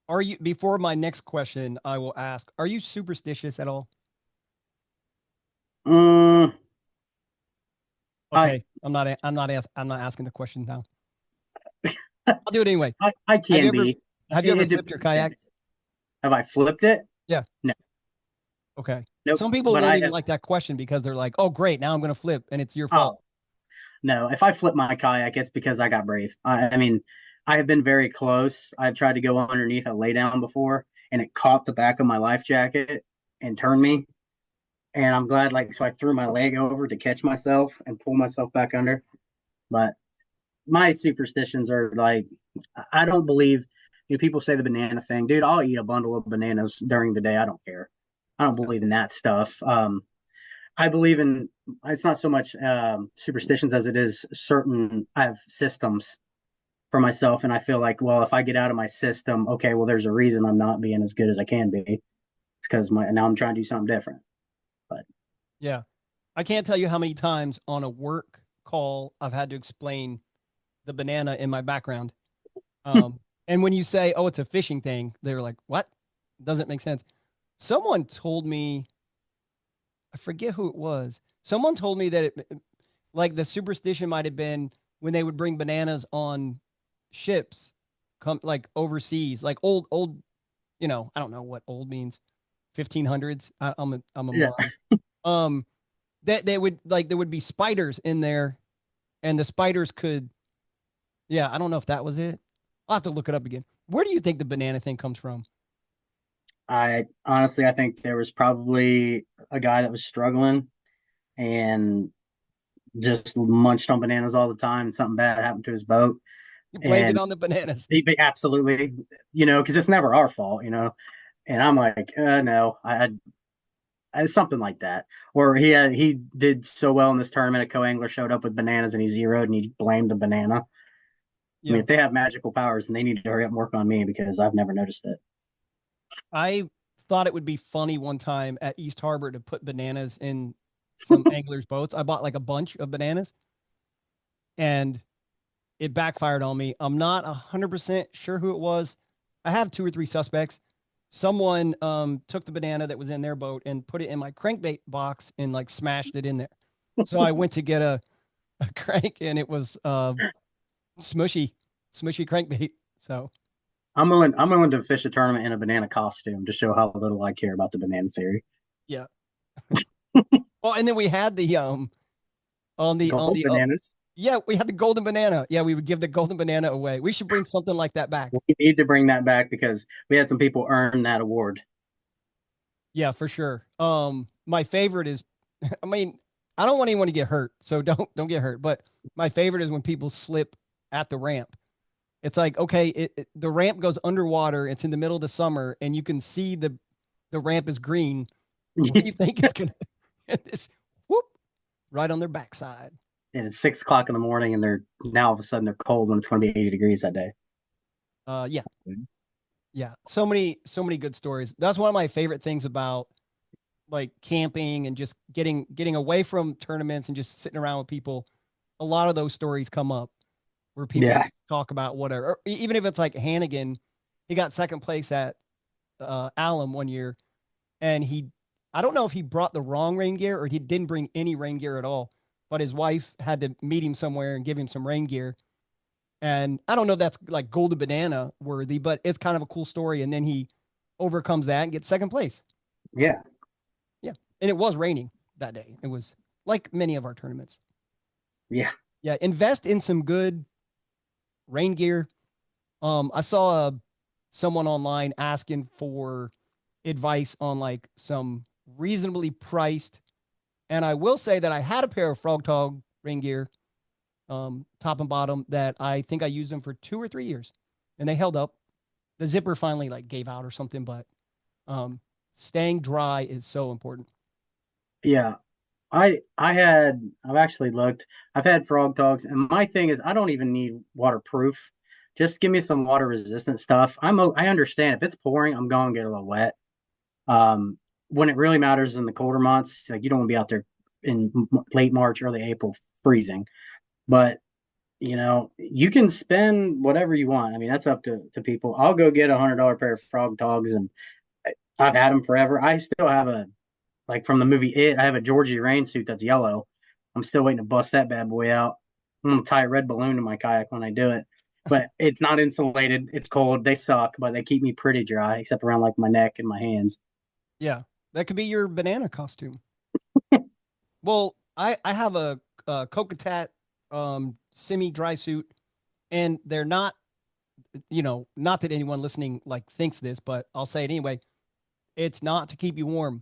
Are you, before my next question, I will ask, are you superstitious at all? um, Okay. I'm not asking the question now. I'll do it anyway. I can be. Have you ever It flipped your kayak? Have I flipped it? Yeah. No. Okay. Nope. Some people But won't I even have, like that question because they're like, oh, great. Now I'm going to flip and it's your fault. oh no, if I flip my kayak, it's because I got brave. I mean, I have been very close. I've tried to go underneath a lay down before, and it caught the back of my life jacket and turned me. And I'm glad, like, so I threw my leg over to catch myself and pull myself back under. But my superstitions are like, I don't believe. You know, people say the banana thing, dude. I'll eat a bundle of bananas during the day. I don't care. I don't believe in that stuff. I believe in it's not so much superstitions as it is certain. I have systems for myself, and I feel like, well, if I get out of my system, okay, well, there's a reason I'm not being as good as I can be. It's because now I'm trying to do something different. But Yeah. I can't tell you how many times on a work call I've had to explain the banana in my background. And when you say, oh, it's a fishing thing, they're like, what? Doesn't make sense. Someone told me, I forget who it was. Someone told me that like the superstition might have been when they would bring bananas on ships, come like overseas, like old, I don't know what old means, 1500s. I'm a yeah, moron. That they would like there would be spiders in there, and the spiders could, yeah, I don't know if that was it. I'll have to look it up again. Where do you think the banana thing comes from? I honestly, I think there was probably a guy that was struggling and just munched on bananas all the time. And something bad happened to his boat, You blamed it and on the bananas. he absolutely, because it's never our fault. And I'm like, no, something like that. Or he did so well in this tournament, a co-angler showed up with bananas and he zeroed and he blamed the banana. I mean, Yeah. if they have magical powers, then they need to hurry up and work on me because I've never noticed it. I thought it would be funny one time at East Harbor to put bananas in some anglers' boats. I bought like a bunch of bananas and it backfired on me. I'm not 100% sure who it was. I have two or three suspects. Someone took the banana that was in their boat and put it in my crankbait box and like smashed it in there. So I went to get a crank and it was smushy crankbait. So I'm willing to fish a tournament in a banana costume to show how little I care about the banana theory. yeah. Well, and then we had the on Gold the bananas. yeah, we had the golden banana. Yeah, we would give the golden banana away. We should bring something like that back. We need to bring that back because we had some people earn that award. Yeah, for sure. My favorite is, I mean, I don't want anyone to get hurt, so don't get hurt. But my favorite is when people slip at the ramp. It's like, okay, the ramp goes underwater. It's in the middle of the summer, and you can see the ramp is green. What do you think it's gonna? This whoop right on their backside. And it's 6 o'clock in the morning, and they're now all of a sudden they're cold when it's going to be 80 degrees that day. Yeah, yeah. So many good stories. That's one of my favorite things about like camping and just getting away from tournaments and just sitting around with people. A lot of those stories come up where people Yeah, talk about whatever, or even if it's like Hannigan, he got second place at Alum one year, and I don't know if he brought the wrong rain gear or he didn't bring any rain gear at all, but his wife had to meet him somewhere and give him some rain gear. And I don't know if that's like golden banana worthy, but it's kind of a cool story. And then he overcomes that and gets second place. Yeah. Yeah. And it was raining that day. It was like many of our tournaments. Yeah. Yeah. Invest in some good rain gear. I saw someone online asking for advice on like some reasonably priced. And I will say that I had a pair of Frog Tog rain gear, top and bottom, that I think I used them for 2 or 3 years, and they held up. The zipper finally like gave out or something, but staying dry is so important. Yeah. I've actually looked. I've had frog dogs, and my thing is I don't even need waterproof. Just give me some water resistant stuff. I understand if it's pouring, I'm going to get a little wet. When it really matters in the colder months, like you don't want to be out there in late March, early April, freezing. But you can spend whatever you want. I mean, that's up to people. I'll go get $100 pair of frog dogs, and I've had them forever. I still have like from the movie I have a Georgie rain suit that's yellow. I'm still waiting to bust that bad boy out. I'm gonna tie a red balloon to my kayak when I do it. But it's not insulated. It's cold. They suck, but they keep me pretty dry, except around like my neck and my hands. Yeah, that could be your banana costume. Well, I have a Kokatat semi dry suit, and they're not, not that anyone listening like thinks this, but I'll say it anyway. It's not to keep you warm.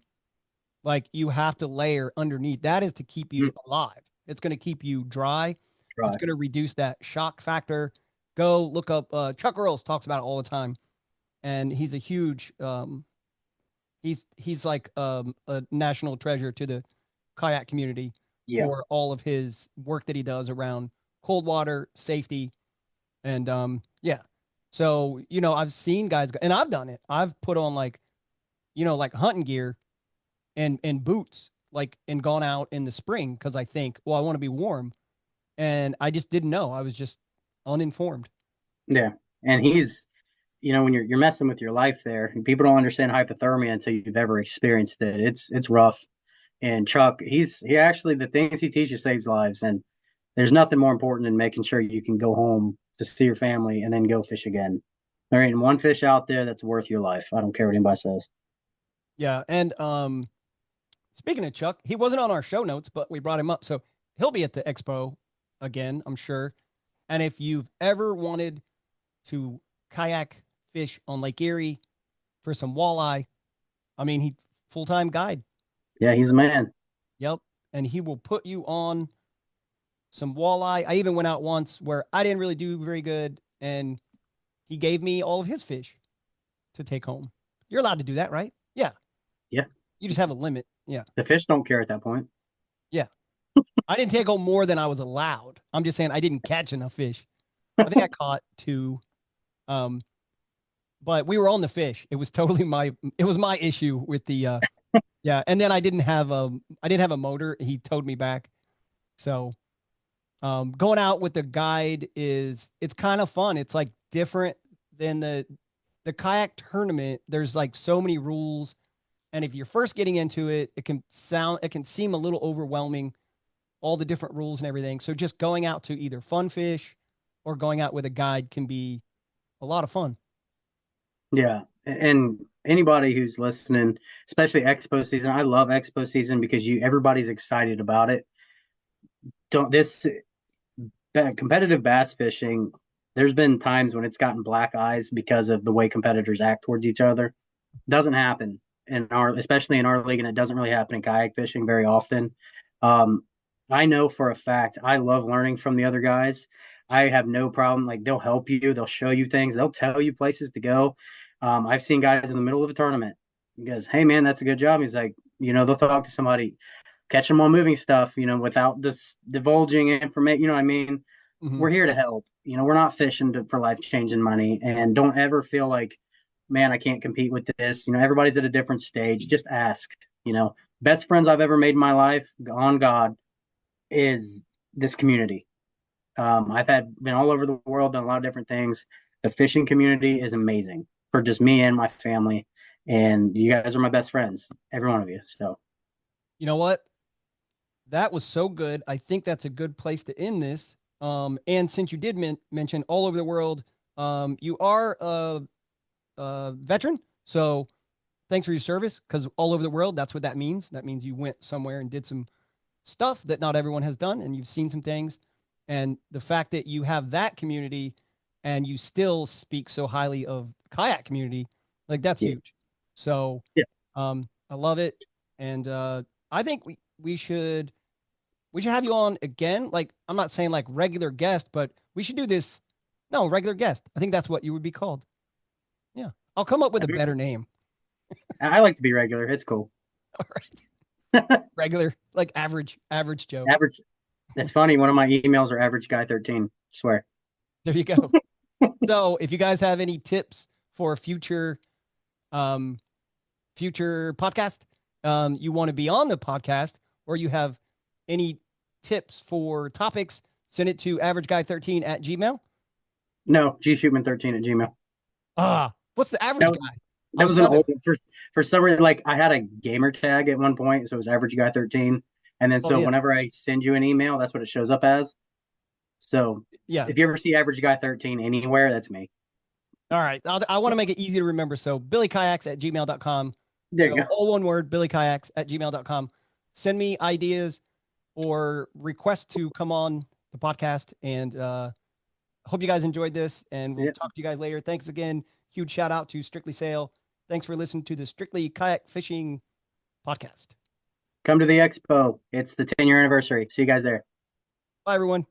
Like you have to layer underneath. That is to keep you alive. It's going to keep you dry. Dry. It's going to reduce that shock factor. Go look up. Chuck Earls talks about it all the time, and he's a huge. He's like a national treasure to the kayak community Yeah. for all of his work that he does around cold water safety, and yeah. So I've seen guys go, and I've done it. I've put on like like hunting gear and boots, like, and gone out in the spring because I think, well, I want to be warm, and I just didn't know. I was just uninformed. Yeah. And when you're messing with your life there, and people don't understand hypothermia until you've ever experienced it. It's rough. And Chuck, he actually the things he teaches saves lives, and there's nothing more important than making sure you can go home to see your family and then go fish again. There ain't one fish out there that's worth your life. I don't care what anybody says. Yeah, and speaking of Chuck, he wasn't on our show notes, but we brought him up, so he'll be at the expo again, I'm sure. And if you've ever wanted to kayak fish on Lake Erie for some walleye, I mean, he full-time guide. Yeah, he's a man. Yep, and he will put you on some walleye. I even went out once where I didn't really do very good, and he gave me all of his fish to take home. You're allowed to do that, right? Yeah. Yeah. You just have a limit. Yeah. The fish don't care at that point. Yeah. I didn't take home more than I was allowed. I'm just saying I didn't catch enough fish. I think I caught 2. But we were on the fish. It was totally my issue with the yeah. And then I didn't have a motor. He towed me back. So going out with the guide it's kind of fun. It's like different than the kayak tournament. There's like so many rules. And if you're first getting into it, it can seem a little overwhelming, all the different rules and everything. So just going out to either fun fish or going out with a guide can be a lot of fun. Yeah. And anybody who's listening, especially expo season, I love expo season because everybody's excited about it. Competitive bass fishing, there's been times when it's gotten black eyes because of the way competitors act towards each other. Doesn't happen especially in our league, and it doesn't really happen in kayak fishing very often. I know for a fact I love learning from the other guys. I have no problem. Like they'll help you, they'll show you things, they'll tell you places to go. I've seen guys in the middle of a tournament. He goes, "Hey man, that's a good job." He's like, they'll talk to somebody, catch them on moving stuff, without this divulging information. You know what I mean? Mm-hmm. We're here to help. We're not fishing for life changing money, and don't ever feel like, man, I can't compete with this. Everybody's at a different stage. Just ask. Best friends I've ever made in my life, on God, is this community. I've been all over the world, done a lot of different things. The fishing community is amazing for just me and my family. and you guys are my best friends, every one of you. So You know what? That was so good. I think that's a good place to end this. And since you did mention all over the world, you are a veteran. So thanks for your service, because all over the world, that's what that means. That means you went somewhere and did some stuff that not everyone has done, and you've seen some things. And the fact that you have that community and you still speak so highly of kayak community, like that's yeah, huge. So yeah, I love it. And I think we should have you on again. Like, I'm not saying like regular guest, but we should do this. No, regular guest. I think that's what you would be called. Yeah. I'll come up with a better name. I like to be regular. It's cool. All right. Regular, like average Joe. Average. That's funny. One of my emails are average guy 13. Swear. There you go. So if you guys have any tips for um future podcast, you want to be on the podcast, or you have any tips for topics, send it to averageguy13 at Gmail. No, Shoopman13 at Gmail. What's the average That, guy? that was an old for some reason. Like I had a gamer tag at one point, so it was average guy 13. And then so whenever I send you an email, that's what it shows up as. So yeah, if you ever see average guy 13 anywhere, that's me. All right. I want to make it easy to remember. So BillyKayaks at gmail.com. There you go. All one word, BillyKayaks at gmail.com. Send me ideas or requests to come on the podcast. And hope you guys enjoyed this. And we'll talk to you guys later. Thanks again. Huge shout out to Strictly Sail. Thanks for listening to the Strictly Kayak Fishing podcast. Come to the expo. It's the 10-year anniversary. See you guys there. Bye, everyone.